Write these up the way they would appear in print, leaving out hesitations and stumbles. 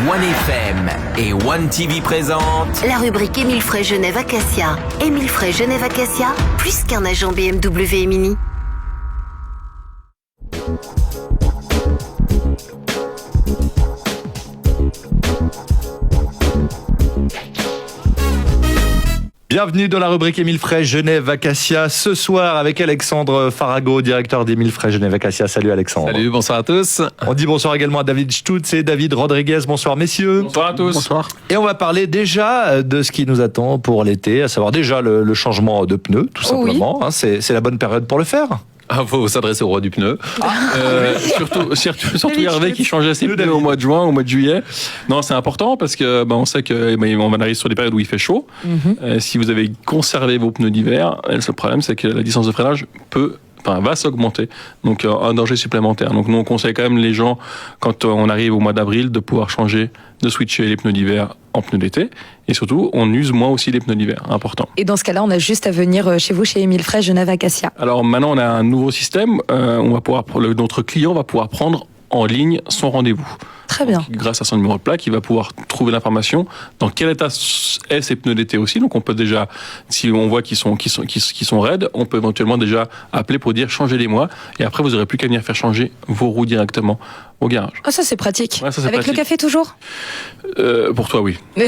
OneFM et OneTV présentent la rubrique Émile Frey Genève Acacia. Émile Frey Genève Acacia, plus qu'un agent BMW et Mini. Bienvenue dans la rubrique Émile Frey Genève Acacia. Ce soir avec Alexandre Farago, directeur d'Émile Frey Genève Acacia. Salut Alexandre. Salut, bonsoir à tous. On dit bonsoir également à David Stutz et David Rodriguez. Bonsoir messieurs. Bonsoir à tous. Bonsoir. Et on va parler déjà de ce qui nous attend pour l'été, à savoir déjà le changement de pneus, tout simplement. Oui. C'est la bonne période pour le faire. Ah, faut s'adresser au roi du pneu. Surtout Hervé qui changeait ses pneus au mois de juin, au mois de juillet. Non, c'est important parce que on sait qu'on arrive sur des périodes où il fait chaud. Si vous avez conservé vos pneus d'hiver, le seul problème c'est que la distance de freinage va s'augmenter, donc un danger supplémentaire. Donc nous on conseille quand même les gens, quand on arrive au mois d'avril, de pouvoir de switcher les pneus d'hiver en pneus d'été, et surtout on use moins aussi les pneus d'hiver, important. Et dans ce cas-là, on a juste à venir chez vous, chez Émile Frey Genève Acacia. Alors maintenant on a un nouveau système, notre client va pouvoir prendre en ligne son rendez-vous. Très bien. Donc, grâce à son numéro de plaque, il va pouvoir trouver l'information dans quel état est ses pneus d'été aussi. Donc on peut déjà, si on voit qu'ils sont raides, on peut éventuellement déjà appeler pour dire changez-les-moi. Et après vous n'aurez plus qu'à venir faire changer vos roues directement au garage. Ah, ça c'est pratique. Ouais, ça, c'est avec pratique. Le café toujours pour toi oui. Oh,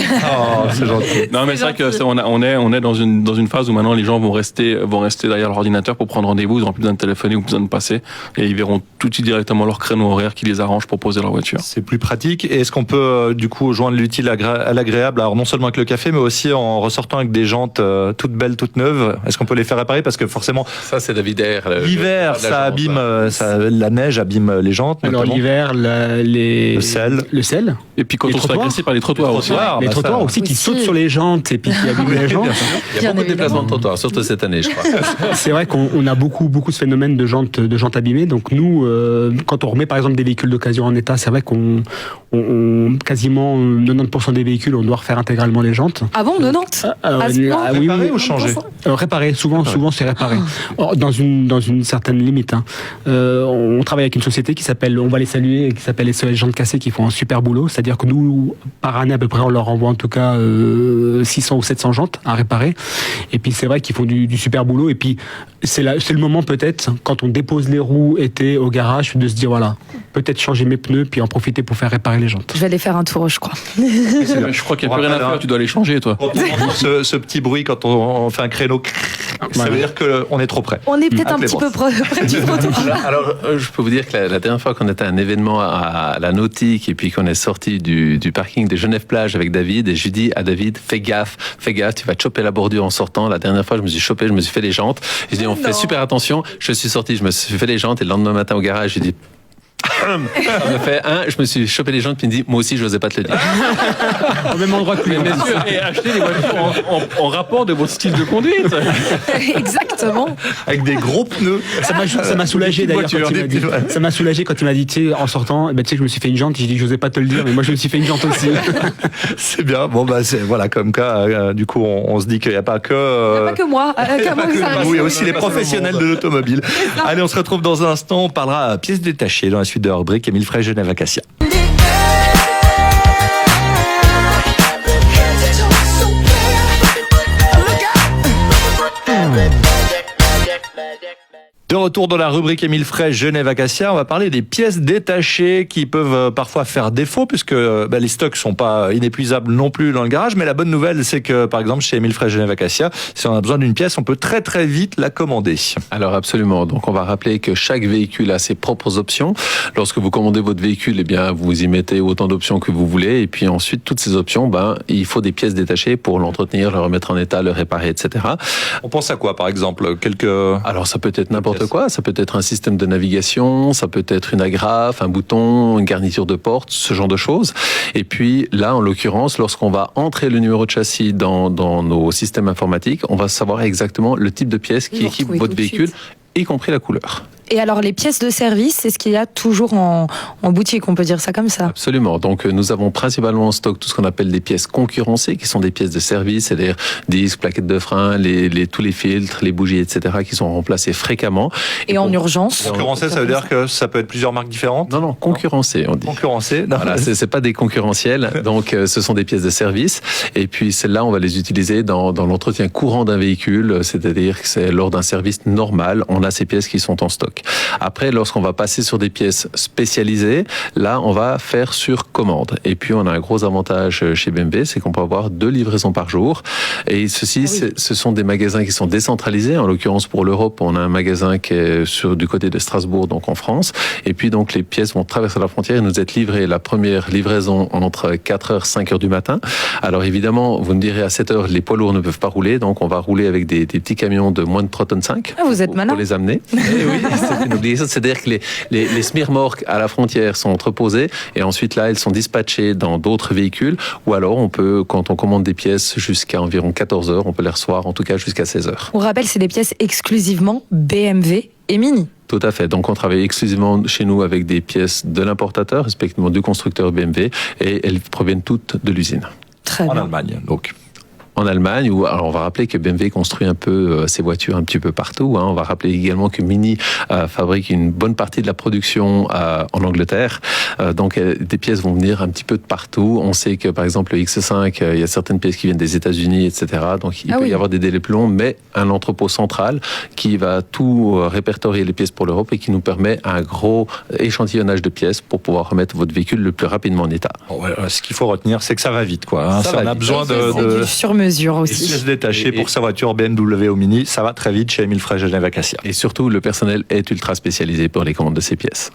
c'est gentil. Non mais c'est vrai que on est dans une phase où maintenant les gens vont rester derrière leur ordinateur pour prendre rendez-vous. Ils n'auront plus besoin de téléphoner ou besoin de passer, et ils verront tout de suite directement leur créneau horaire qui les arrange pour poser leur voiture. C'est plus pratique. Et est-ce qu'on peut du coup joindre l'utile à l'agréable, alors non seulement avec le café mais aussi en ressortant avec des jantes toutes belles, toutes neuves? Est-ce qu'on peut les faire réparer, parce que forcément ça c'est David l'hiver ça abîme, la neige abîme les jantes. Alors notamment. L'hiver, le sel. Et puis quand on se fait agresser par les trottoirs aussi. Les trottoirs aussi qui sautent sur les jantes et puis qui abîment les jantes. Il y a beaucoup de déplacements de trottoirs, surtout cette année, je crois. C'est vrai qu'on a beaucoup ce phénomène de jantes abîmées. Donc nous, quand on remet par exemple des véhicules d'occasion en état, c'est vrai qu'on quasiment 90% des véhicules, on doit refaire intégralement les jantes. Ah bon, 90 Réparer ou changer? Réparer, souvent c'est réparé. Dans une certaine limite. On travaille avec une société qui s'appelle, on va les saluer, qui s'appelle SOS Jantes Cassées, qui font un super boulot. C'est-à-dire que nous, par année à peu près, on leur envoie en tout cas 600 ou 700 jantes à réparer. Et puis c'est vrai qu'ils font du super boulot. Et puis c'est le moment peut-être, quand on dépose les roues été au garage, de se dire voilà, peut-être changer mes pneus puis en profiter pour faire réparer les jantes. Je vais aller faire un tour, je crois. Je crois qu'il n'y a plus rien à faire, tu dois les changer toi. Ce petit bruit quand on fait un créneau, ça veut dire qu'on est trop près. On est peut-être un petit peu près du trottoir. Alors, je peux vous dire que la dernière fois qu'on était à un événement à la Nautique et puis qu'on est sorti du parking de Genève-Plage avec David, et je lui dis à David, fais gaffe, tu vas te choper la bordure en sortant. La dernière fois, je me suis fait les jantes. Je dis, on fait super attention. Je suis sorti, je me suis fait les jantes, et le lendemain matin au garage, je lui dis, je me suis chopé les jantes, puis il me dit, moi aussi je n'osais pas te le dire. Au même endroit que lui. Mais bien sûr, et acheter des voitures en rapport de votre style de conduite. Exactement. Avec des gros pneus. Ça m'a soulagé d'ailleurs quand il m'a dit. Ça m'a soulagé quand il m'a dit, tu sais, en sortant, je me suis fait une jante. J'ai dit, j'osais pas te le dire, mais moi je me suis fait une jante aussi. C'est bien. Bon voilà, comme cas, du coup, on se dit qu'il n'y a pas que. Il n'y a pas que moi. Il y a aussi les professionnels de l'automobile. Allez, on se retrouve dans un instant. On parlera pièces détachées dans la suite de la rubrique Émile Frey Genève Acacia. De retour dans la rubrique Émile Frey Genève Acacia, on va parler des pièces détachées qui peuvent parfois faire défaut, puisque les stocks sont pas inépuisables non plus dans le garage. Mais la bonne nouvelle, c'est que par exemple chez Émile Frey Genève Acacia, si on a besoin d'une pièce, on peut très très vite la commander. Alors absolument. Donc on va rappeler que chaque véhicule a ses propres options. Lorsque vous commandez votre véhicule, eh bien vous y mettez autant d'options que vous voulez, et puis ensuite toutes ces options, il faut des pièces détachées pour l'entretenir, le remettre en état, le réparer, etc. On pense à quoi par exemple? Alors ça peut être n'importe quoi, ça peut être un système de navigation, ça peut être une agrafe, un bouton, une garniture de porte, ce genre de choses. Et puis là, en l'occurrence, lorsqu'on va entrer le numéro de châssis dans nos systèmes informatiques, on va savoir exactement le type de pièce qui équipe votre véhicule, y compris la couleur. Et alors, les pièces de service, c'est ce qu'il y a toujours en boutique, on peut dire ça comme ça. Absolument. Donc, nous avons principalement en stock tout ce qu'on appelle des pièces concurrencées, qui sont des pièces de service, c'est-à-dire disques, plaquettes de frein, tous les filtres, les bougies, etc., qui sont remplacés fréquemment. Et en urgence. Concurrencé, ça veut dire que ça peut être plusieurs marques différentes? Non, concurrencées, on dit. Concurrencé. Voilà, c'est pas des concurrentiels. Donc, ce sont des pièces de service. Et puis, celles-là, on va les utiliser dans l'entretien courant d'un véhicule, c'est-à-dire que c'est lors d'un service normal, on a ces pièces qui sont en stock. Après, lorsqu'on va passer sur des pièces spécialisées, là, on va faire sur commande. Et puis, on a un gros avantage chez BMW, c'est qu'on peut avoir 2 livraisons par jour. Et ceci, ce sont des magasins qui sont décentralisés. En l'occurrence, pour l'Europe, on a un magasin qui est du côté de Strasbourg, donc en France. Et puis, donc, les pièces vont traverser la frontière et nous être livrées. La première livraison entre 4h, 5h du matin. Alors, évidemment, vous me direz à 7h, les poids lourds ne peuvent pas rouler. Donc, on va rouler avec des petits camions de moins de 3,5 tonnes. Vous êtes malin. Pour les amener. Et oui, c'est une obligation. C'est-à-dire que les semi-remorques à la frontière sont entreposées et ensuite là, elles sont dispatchées dans d'autres véhicules. Ou alors, on peut, quand on commande des pièces jusqu'à environ 14h, on peut les recevoir en tout cas jusqu'à 16h. On rappelle, c'est des pièces exclusivement BMW et Mini. Tout à fait. Donc, on travaille exclusivement chez nous avec des pièces de l'importateur, respectivement du constructeur BMW, et elles proviennent toutes de l'usine. Très bien. En Allemagne, donc. En Allemagne, alors on va rappeler que BMW construit un peu ses voitures un petit peu partout. On va rappeler également que Mini fabrique une bonne partie de la production en Angleterre. Donc des pièces vont venir un petit peu de partout. On sait que par exemple le X5, il y a certaines pièces qui viennent des États-Unis, etc. Donc il peut y avoir des délais plus longs, mais un entrepôt central qui va tout répertorier les pièces pour l'Europe et qui nous permet un gros échantillonnage de pièces pour pouvoir remettre votre véhicule le plus rapidement en état. Ce qu'il faut retenir, c'est que ça va vite, quoi. Ça va on a vite. besoin de sur-mesure aussi. pièces détachées pour sa voiture BMW ou Mini, ça va très vite chez Émile Frey Genève Acacia. Et surtout, le personnel est ultra spécialisé pour les commandes de ces pièces.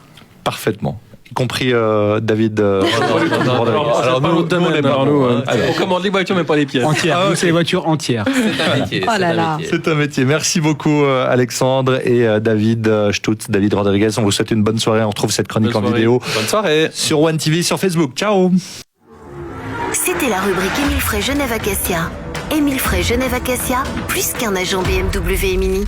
Parfaitement. Y compris David. Alors nous, on commande les voitures mais pas les pièces. Entière. C'est les voitures entières. Oh là là. C'est un métier. Merci beaucoup Alexandre et David Stutz, David Rodriguez. On vous souhaite une bonne soirée. On retrouve cette chronique en vidéo. Bonne soirée. Sur One TV, sur Facebook. Ciao. C'était la rubrique Émile Frey Genève Acacia. Émile Frey Genève Acacia, plus qu'un agent BMW et Mini.